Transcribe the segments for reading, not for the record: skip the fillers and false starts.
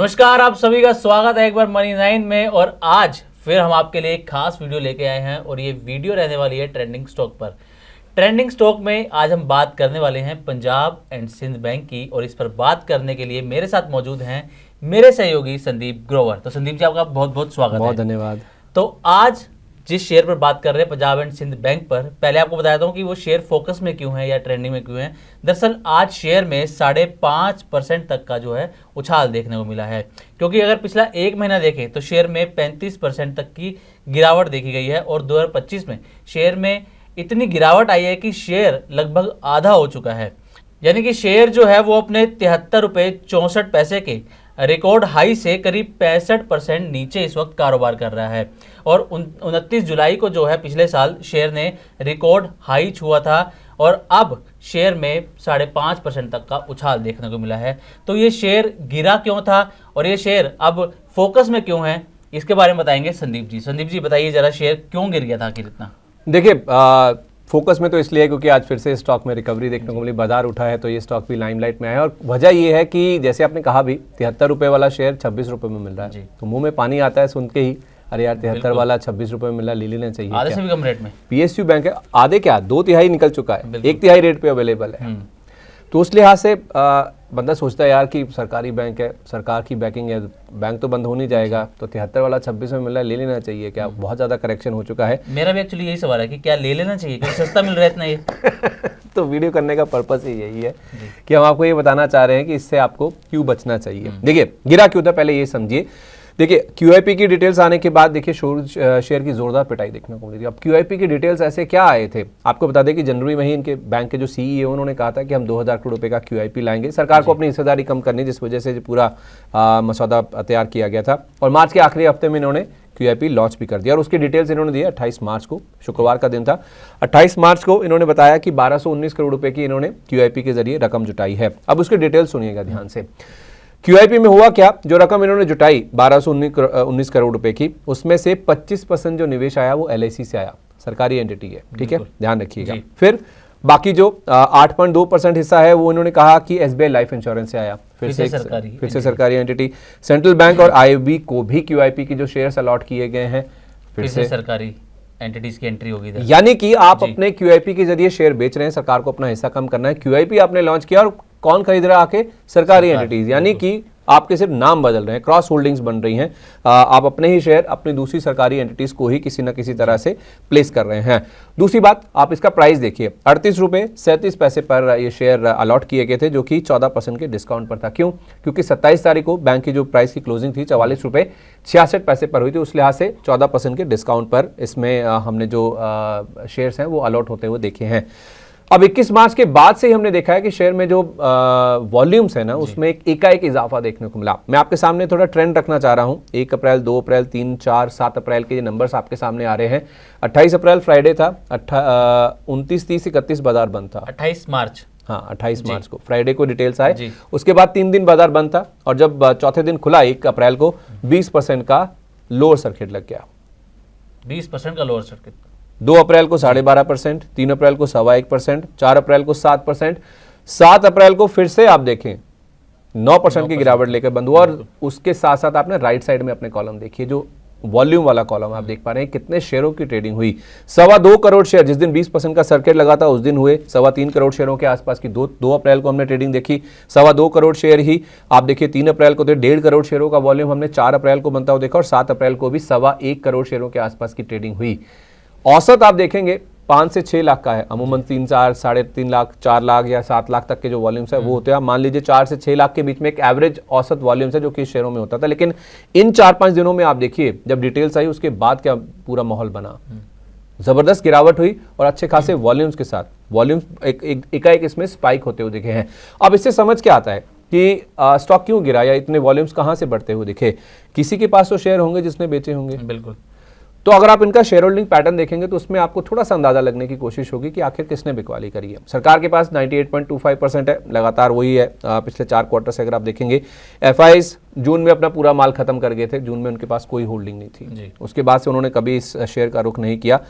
नमस्कार, आप सभी का स्वागत है एक बार मनी 9 में। और आज फिर हम आपके लिए एक खास वीडियो लेके आए हैं और ये वीडियो रहने वाली है ट्रेंडिंग स्टॉक पर। ट्रेंडिंग स्टॉक में आज हम बात करने वाले हैं पंजाब एंड सिंध बैंक की, और इस पर बात करने के लिए मेरे साथ मौजूद हैं मेरे सहयोगी संदीप ग्रोवर। तो संदीप जी, आपका बहुत बहुत स्वागत है। बहुत धन्यवाद। तो आज जिस शेयर पर बात कर रहे हैं पंजाब एंड सिंध बैंक पर, पहले आपको बताया था कि वो शेयर फोकस में क्यों है या ट्रेंडिंग में क्यों है। दरअसल आज शेयर में 5.5% तक का जो है उछाल देखने को मिला है, क्योंकि अगर पिछला एक महीना देखें तो शेयर में 35% तक की गिरावट देखी गई है। और 2025 में शेयर में इतनी गिरावट आई है कि शेयर लगभग आधा हो चुका है, यानी कि शेयर जो है वो अपने 73.64 के रिकॉर्ड हाई से करीब 65% नीचे इस वक्त कारोबार कर रहा है। और 29 जुलाई को जो है पिछले साल शेयर ने रिकॉर्ड हाई छुआ था और अब शेयर में 5.5% तक का उछाल देखने को मिला है। तो ये शेयर गिरा क्यों था और ये शेयर अब फोकस में क्यों है, इसके बारे में बताएंगे संदीप जी। संदीप जी बताइए जरा, शेयर क्यों गिर गया था आखिर इतना? देखिए, फोकस में तो इसलिए है क्योंकि आज फिर से स्टॉक में रिकवरी देखने को मिली, बाजार उठा है तो ये स्टॉक भी लाइमलाइट में आया है। और वजह ये है कि जैसे आपने कहा भी, 73 रुपये वाला शेयर 26 रुपये में मिल रहा है, तो मुंह में पानी आता है सुन के ही, अरे यार 73 वाला 26 रुपये में मिल रहा है, ले लेना चाहिए। आधे से भी कम रेट में PSU बैंक है, आधे क्या 2/3 निकल चुका है, 1/3 रेट पे अवेलेबल है। तो उस लिहाज से बंदा सोचता है यार कि सरकारी बैंक है, सरकार की बैकिंग है, बैंक तो बंद हो नहीं जाएगा, तो 73 वाला 26 में मिल रहा है, ले लेना चाहिए क्या? बहुत ज़्यादा करेक्शन हो चुका है। मेरा भी एक्चुअली यही सवाल है कि क्या ले लेना चाहिए, क्योंकि सस्ता मिल रहा है इतना ये। तो वीडियो करने का पर्पस ही यही है कि हम आपको ये बताना चाह रहे हैं कि इससे आपको क्यों बचना चाहिए। देखिए, गिरा क्यों था पहले ये समझिए। देखिए, QIP की डिटेल्स आने के बाद देखिए शेयर की जोरदार पिटाई देखने को मिली थी। अब QIP की डिटेल्स ऐसे क्या आए थे, आपको बता दें कि जनवरी में ही इनके बैंक के जो CEO उन्होंने कहा था कि हम 2000 करोड़ रुपए का QIP लाएंगे, सरकार को अपनी हिस्सेदारी कम करनी, जिस वजह से पूरा मसौदा तैयार किया गया था। और मार्च के आखिरी हफ्ते में इन्होंने QIP लॉन्च भी कर दिया और उसकी डिटेल्स इन्होंने दी 28 मार्च को, शुक्रवार का दिन था। 28 मार्च को इन्होंने बताया कि 1219 करोड़ रुपए की इन्होंने QIP के जरिए रकम जुटाई है। अब उसकी डिटेल्स सुनिएगा ध्यान से। QIP में हुआ क्या, जो रकम इन्होंने जुटाई 1219 करोड़ रुपए की, उसमें से 25% जो निवेश आया वो LIC से आया, सरकारी एंटिटी है, ठीक है, ध्यान रखिएगा। फिर बाकी जो 8.2% हिस्सा है वो इन्होंने कहा कि SBI लाइफ इंश्योरेंस से आया, फिर से सरकारी एंटिटी। सेंट्रल बैंक और IOB को भी QIP की जो शेयर्स अलॉट किए गए हैं, फिर से सरकारी एंटिटीज की एंट्री होगी। यानी कि आप अपने QIP के जरिए शेयर बेच रहे हैं, सरकार को अपना हिस्सा कम करना है। QIP आपने लॉन्च किया और कौन खरीद रहा है आके? सरकारी एंटिटीज, यानी कि आपके सिर्फ नाम बदल रहे हैं, क्रॉस होल्डिंग्स बन रही हैं। आप अपने ही शेयर अपनी दूसरी सरकारी एंटिटीज को ही किसी न किसी तरह से प्लेस कर रहे हैं। दूसरी बात, आप इसका प्राइस देखिए, 38 रुपये 37 पैसे पर ये शेयर अलॉट किए गए थे, जो कि 14% के डिस्काउंट पर था। क्यों? क्योंकि 27 तारीख को बैंक की जो प्राइस की क्लोजिंग थी 44 रुपये 66 पैसे पर हुई थी, उस लिहाज से 14% के डिस्काउंट पर इसमें हमने जो शेयर्स हैं वो अलॉट होते हुए देखे हैं। अब 21 मार्च के बाद से ही हमने देखा है कि शेयर में जो वॉल्यूम्स है ना, उसमें एकाएक इजाफा देखने को मिला। मैं आपके सामने थोड़ा ट्रेंड रखना चाह रहा हूं। 1 अप्रैल, 2 अप्रैल, 3, 4, 7 अप्रैल के ये नंबर्स आपके सामने आ रहे हैं। 28 अप्रैल फ्राइडे था, 29, 30, 31 बाजार बंद था। 28 मार्च, हाँ 28 मार्च को फ्राइडे को डिटेल्स आए। उसके बाद 3 दिन बाजार बंद था और जब चौथे दिन खुला 1 अप्रैल को 20% का लोअर सर्किट लग गया। 20% का लोअर सर्किट। 2 अप्रैल को 12.5%, 3 अप्रैल को 1.25%, 4 अप्रैल को 7%, 7 अप्रैल को फिर से आप देखें 9% की गिरावट लेकर बंद हुआ। और उसके साथ साथ आपने राइट साइड में अपने कॉलम देखिए, जो वॉल्यूम वाला कॉलम आप देख पा रहे हैं, कितने शेयरों की ट्रेडिंग हुई। 2.25 करोड़ शेयर जिस दिन 20% का सर्किट लगा था उस दिन हुए। 3.25 करोड़ शेयरों के आसपास की 2 अप्रैल को हमने ट्रेडिंग देखी। 2.25 करोड़ शेयर ही आप देखिए 3 अप्रैल को थे। 1.5 करोड़ शेयरों का वॉल्यूम हमने 4 अप्रैल को बनता हुआ देखा और 7 अप्रैल को भी 1.25 करोड़ शेयरों के आसपास की ट्रेडिंग हुई। औसत आप देखेंगे 5 से 6 लाख का है, अमूमन 3, 4, 3.5 लाख, 4 लाख या 7 लाख तक के जो वॉल्यूम्स है वो होते हैं। मान लीजिए 4 से 6 लाख के बीच में एक एवरेज औसत वॉल्यूम्स है जो कि शेयरों में होता था। लेकिन इन 4-5 दिनों में आप देखिए, जब डिटेल्स आई उसके बाद क्या पूरा माहौल बना, जबरदस्त गिरावट हुई और अच्छे खासे वॉल्यूम्स के साथ वॉल्यूम्स एकाएक इसमें स्पाइक होते हुए दिखे हैं। अब इससे समझ क्या आता है कि स्टॉक क्यों गिरा या इतने वॉल्यूम्स कहां से बढ़ते हुए दिखे? किसी के पास तो शेयर होंगे जिसने बेचे होंगे, बिल्कुल। तो अगर आप इनका शेयर होल्डिंग पैटर्न देखेंगे तो उसमें आपको थोड़ा सा अंदाजा लगने की कोशिश होगी कि आखिर किसने बिकवाली करी है। सरकार के पास 98.25% है, लगातार वही है पिछले 4 क्वार्टर से। अगर आप देखेंगे FIs जून में अपना पूरा माल खत्म कर गए थे, जून में उनके पास कोई होल्डिंग नहीं थी। उसके बाद से उन्होंने कभी इस शेयर का रुख नहीं किया।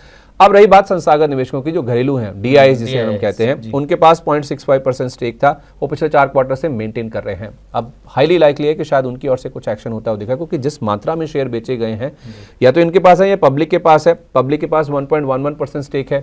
अब रही बात संस्थागत निवेशकों की, जो घरेलू हैं, डीआईएस जिसे हम कहते हैं, उनके पास 0.65% स्टेक था, वो पिछले 4 क्वार्टर से मेंटेन कर रहे हैं। अब हाईली लाइकली है कि शायद उनकी ओर से कुछ एक्शन होता हुआ दिखा, क्योंकि जिस मात्रा में शेयर बेचे गए हैं, या तो इनके पास है या पब्लिक के पास है। पब्लिक के पास 1.11% स्टेक है,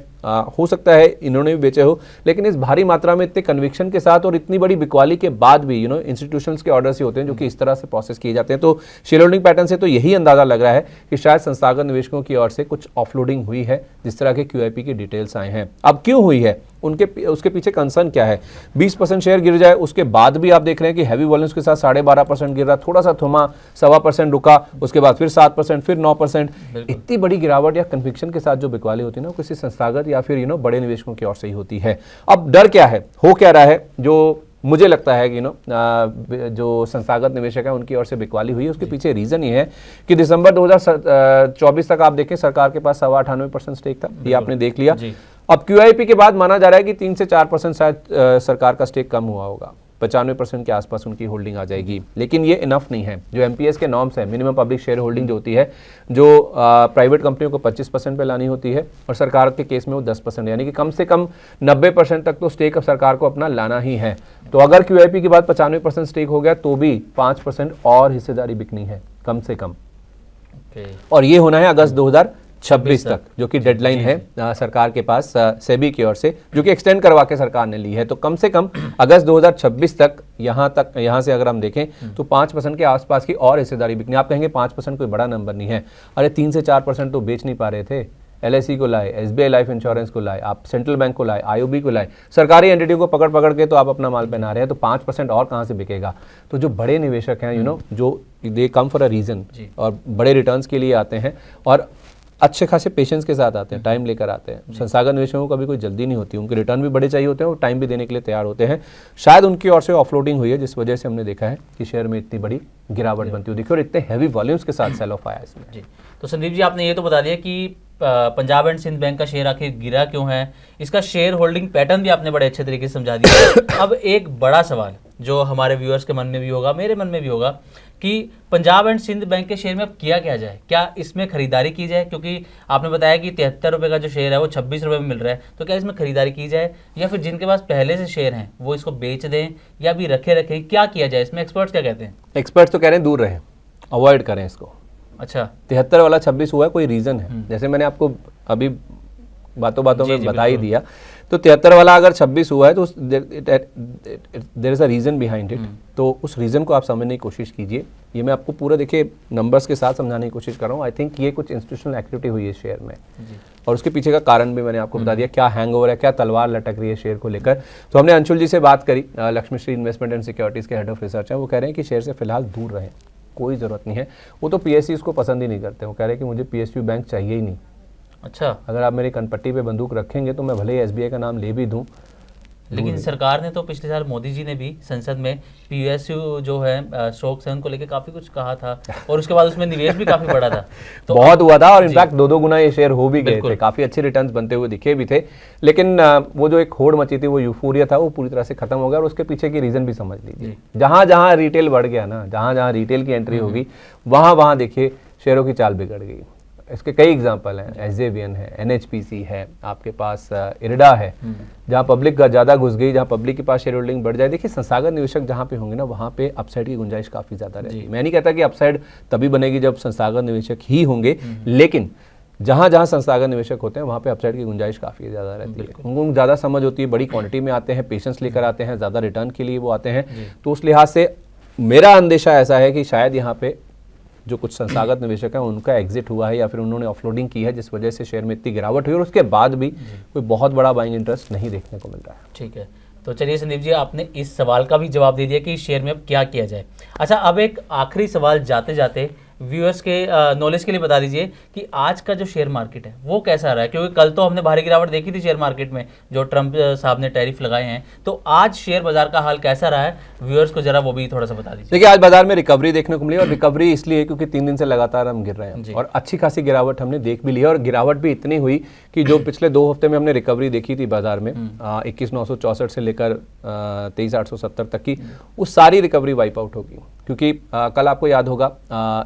हो सकता है इन्होंने भी बेचे हो, लेकिन इस भारी मात्रा में इतने कन्विक्शन के साथ और इतनी बड़ी बिकवाली के बाद भी इंस्टीट्यूशंस के ऑर्डर्स ही होते हैं जो कि इस तरह से प्रोसेस किए जाते हैं। तो शेयर होल्डिंग पैटर्न से तो यही अंदाजा लग रहा है कि शायद संस्थागत निवेशकों की ओर से कुछ ऑफलोडिंग हुई है, जिस तरह के QIP की डिटेल्स आए हैं। अब क्यों हुई है, उसके पीछे कंसर्न क्या है? 20% शेयर गिर जाए, उसके बाद भी आप देख रहे हैं कि हैवी वॉल्यूम्स के साथ 12.5% गिर रहा, थोड़ा सा थमा, 1.25% रुका, उसके बाद फिर 7%, फिर 9%। इतनी बड़ी गिरावट या कन्विक्शन के साथ जो बिकवाली होती है ना, वो किसी संस्थागत या फिर बड़े निवेशकों की ओर से ही होती है। अब डर क्या है, हो क्या रहा है? जो मुझे लगता है कि जो संस्थागत निवेशक है उनकी ओर से बिकवाली हुई है, उसके पीछे रीजन ये है कि दिसंबर 2024 तक आप देखें सरकार के पास 98% स्टेक था, ये आपने देख लिया। अब QIP के बाद माना जा रहा है कि 3 से 4% शायद सरकार का स्टेक कम हुआ होगा, 95% के आसपास उनकी होल्डिंग आ जाएगी। लेकिन ये इनफ नहीं है। जो MPS के नॉर्म्स है, मिनिमम पब्लिक शेयर होल्डिंग जो होती है, जो प्राइवेट कंपनियों को 25% पे लानी होती है, और सरकार के केस में वो 10%, यानी कि कम से कम 90% तक तो स्टेक अब सरकार को अपना लाना ही है। तो अगर QIP के बाद 95% स्टेक हो गया तो भी 5% और हिस्सेदारी बिकनी है कम से कम। और ये होना है अगस्त 2026 तक, जो कि डेडलाइन है सरकार के पास सेबी की ओर से, जो कि एक्सटेंड करवा के सरकार ने ली है। तो कम से कम अगस्त 2026 तक यहाँ से अगर हम देखें तो 5% के आसपास की और हिस्सेदारी बिकनी। आप कहेंगे 5% कोई बड़ा नंबर नहीं है, अरे 3 से 4% तो बेच नहीं पा रहे थे। LIC को लाए, SBI लाइफ इंश्योरेंस को लाए, आप सेंट्रल बैंक को लाए, IOB को लाए, सरकारी एंटिटी को पकड़ के तो आप अपना माल पहना रहे हैं। तो 5% और कहाँ से बिकेगा? तो जो बड़े निवेशक हैं जो दे कम फॉर अ रीजन, और बड़े रिटर्न्स के लिए आते हैं और अच्छे खासे पेशेंस के साथ आते हैं, टाइम लेकर आते हैं। संस्थागत निवेशकों को कभी कोई जल्दी नहीं होती, उनके रिटर्न भी बड़े चाहिए होते हैं और टाइम भी देने के लिए तैयार होते हैं। शायद उनकी ओर से ऑफलोडिंग हुई है, जिस वजह से हमने देखा है कि शेयर में इतनी बड़ी गिरावट बनती हुई दिखी और इतने हैवी वॉल्यूम्स के साथ सेल ऑफ आया इसमें। जी, तो संदीप जी आपने ये तो बता दिया कि पंजाब एंड सिंध बैंक का शेयर आखिर गिरा क्यों है, इसका शेयर होल्डिंग पैटर्न भी आपने बड़े अच्छे तरीके से समझा दिया। अब एक बड़ा सवाल जो हमारे व्यूअर्स के मन में भी होगा, मेरे मन में भी होगा, कि पंजाब एंड सिंध बैंक के शेयर में अब किया क्या जाए? क्या इसमें खरीदारी की जाए? क्योंकि आपने बताया कि 73 रुपये का जो शेयर है वो 26 रुपये में मिल रहा है, तो क्या इसमें खरीदारी की जाए, या फिर जिनके पास पहले से शेयर हैं वो इसको बेच दें, या भी रखें? क्या किया जाए इसमें? एक्सपर्ट्स क्या कहते हैं? एक्सपर्ट्स तो कह रहे हैं दूर रहें, अवॉइड करें इसको। अच्छा, 73 वाला 26 हुआ है, कोई रीज़न है? जैसे मैंने आपको अभी बातों में बता ही दिया, तो 73 वाला अगर 26 हुआ है तो there is a reason behind it. तो उस रीज़न को आप समझने की कोशिश कीजिए। ये मैं आपको पूरा देखिए नंबर्स के साथ समझाने की कोशिश कर रहा हूँ। आई थिंक ये कुछ इंस्टीट्यूशनल एक्टिविटी हुई है शेयर में, और उसके पीछे का कारण भी मैंने आपको बता दिया, क्या हैंगओवर है, क्या तलवार लटक रही है शेयर को लेकर। तो हमने अंशुल जी से बात करी, Lakshmi Shri investment and securities के हेड ऑफ रिसर्च हैं, वो कह रहे हैं कि शेयर से फिलहाल दूर रहें, कोई ज़रूरत नहीं है। वो तो PSU को पसंद ही नहीं करते, वो कह रहे हैं कि मुझे PSU बैंक चाहिए ही नहीं। अच्छा, अगर आप मेरी कनपट्टी पे बंदूक रखेंगे तो मैं भले ही SBI का नाम ले भी दूं। लेकिन सरकार ने तो पिछले साल मोदी जी ने भी संसद में PSU जो है स्टॉक्स हैं उनको लेके काफी कुछ कहा था, और उसके बाद उसमें निवेश भी काफी बढ़ा था। तो बहुत हुआ था, और इनफैक्ट 2 गुना ये शेयर हो भी गए थे, काफी अच्छे रिटर्न्स बनते हुए दिखे भी थे। लेकिन वो जो एक होड़ मची थी, वो यूफोरिया था, वो पूरी तरह से खत्म हो गया। और उसके पीछे की रीजन भी समझ लीजिए, जहां जहां रिटेल बढ़ गया ना, जहां जहां रिटेल की एंट्री होगी, वहां वहां देखिए शेयरों की चाल बिगड़ गई। इसके कई एग्जांपल हैं, SJVN है, NHPC है, आपके पास इरडा है, जहां पब्लिक ज़्यादा घुस गई, जहां पब्लिक के पास शेयर होल्डिंग बढ़ जाए। देखिए संस्थागत निवेशक जहां पे होंगे ना, वहां पे अपसाइड की गुंजाइश काफ़ी ज़्यादा रहती है। मैं नहीं कहता कि अपसाइड तभी बनेगी जब संस्थागत निवेशक ही होंगे, लेकिन जहां जहां संस्थागत निवेशक होते हैं वहां पे अपसाइड की गुंजाइश काफ़ी ज़्यादा रहती है। उनको ज़्यादा समझ होती है, बड़ी क्वांटिटी में आते हैं, पेशेंस लेकर आते हैं, ज़्यादा रिटर्न के लिए वो आते हैं। तो उस लिहाज से मेरा अंदेशा ऐसा है कि शायद यहाँ पे जो कुछ संस्थागत निवेशक हैं उनका एग्जिट हुआ है, या फिर उन्होंने ऑफलोडिंग की है, जिस वजह से शेयर में इतनी गिरावट हुई, और उसके बाद भी कोई बहुत बड़ा बाइंग इंटरेस्ट नहीं देखने को मिल रहा है। ठीक है, तो चलिए संदीप जी, आपने इस सवाल का भी जवाब दे दिया कि शेयर में अब क्या किया जाए। अच्छा, अब एक आखिरी सवाल जाते जाते व्यूअर्स के नॉलेज के लिए बता दीजिए कि आज का जो शेयर मार्केट है वो कैसा रहा है, क्योंकि कल तो हमने भारी गिरावट देखी थी शेयर मार्केट में, जो ट्रंप साहब ने टैरिफ लगाए हैं। तो आज शेयर बाजार का हाल कैसा रहा है, व्यूअर्स को जरा वो भी थोड़ा सा बता दीजिए। देखिए, आज बाजार में रिकवरी देखने को मिली, और रिकवरी इसलिए क्योंकि 3 दिन से लगातार हम गिर रहे हैं, और अच्छी खासी गिरावट हमने देख भी ली है। और गिरावट भी इतनी हुई कि जो पिछले 2 हफ्ते में हमने रिकवरी देखी थी बाजार में 21,964 से लेकर 23,870 तक की, वो सारी रिकवरी वाइप आउट होगी। क्योंकि कल आपको याद होगा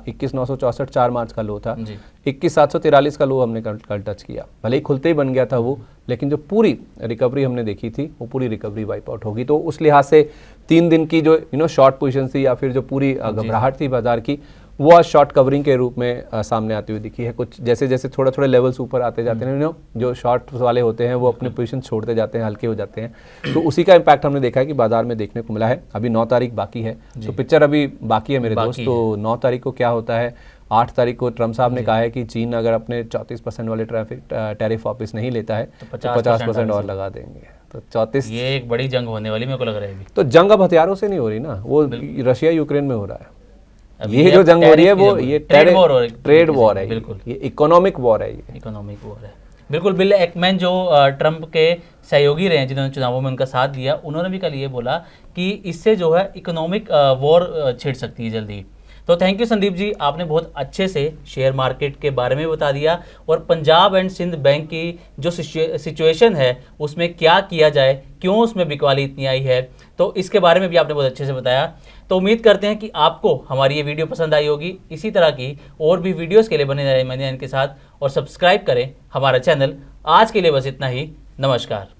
21,964 4 मार्च का लो था, जी 21,743 का लो हमने कल टच किया। भले ही खुलते ही बन गया था वो, लेकिन जो पूरी रिकवरी हमने देखी थी वो पूरी रिकवरी वाइप आउट होगी। तो उस लिहाज से 3 दिन की जो शॉर्ट पोजीशन थी या फिर जो पूरी घबराहट थी बाजार की, वो आज शॉर्ट कवरिंग के रूप में सामने आती हुई दिखी है। कुछ जैसे जैसे थोड़ा थोड़ा लेवल्स ऊपर आते जाते हैं, जो शॉर्ट वाले होते हैं वो अपने पोजीशन छोड़ते जाते हैं, हल्के हो जाते हैं। तो उसी का इम्पैक्ट हमने देखा है कि बाजार में देखने को मिला है। अभी 9 तारीख बाकी है, तो पिक्चर अभी बाकी है मेरे दोस्त। तो 9 तारीख को क्या होता है, 8 तारीख को ट्रम्प साहब ने कहा है कि चीन अगर अपने 34% वाले टैरिफ वापस नहीं लेता है तो 50% और लगा देंगे। तो 34, ये एक बड़ी जंग होने वाली मेरे को लग रहा है अभी। तो जंग अब हथियारों से नहीं हो रही ना, वो रशिया यूक्रेन में हो रहा है। अभी ये जो जंग हो रही है वो ये ट्रेड वॉर हो रही है, ट्रेड वॉर है, बिल्कुल ये इकोनॉमिक वॉर है, ये इकोनॉमिक वॉर है। बिल्कुल बिल एकमैन जो ट्रंप के सहयोगी रहे हैं, जिन्होंने चुनावों में उनका साथ दिया, उन्होंने भी कल ये बोला कि इससे जो है इकोनॉमिक वॉर छिड़ सकती है जल्दी। तो थैंक यू संदीप जी, आपने बहुत अच्छे से शेयर मार्केट के बारे में बता दिया और पंजाब एंड सिंध बैंक की जो सिचुएशन है उसमें क्या किया जाए, क्यों उसमें बिकवाली इतनी आई है, तो इसके बारे में भी आपने बहुत अच्छे से बताया। तो उम्मीद करते हैं कि आपको हमारी ये वीडियो पसंद आई होगी। इसी तरह की और भी वीडियोस के लिए बने रहे मनी के साथ और सब्सक्राइब करें हमारा चैनल। आज के लिए बस इतना ही, नमस्कार।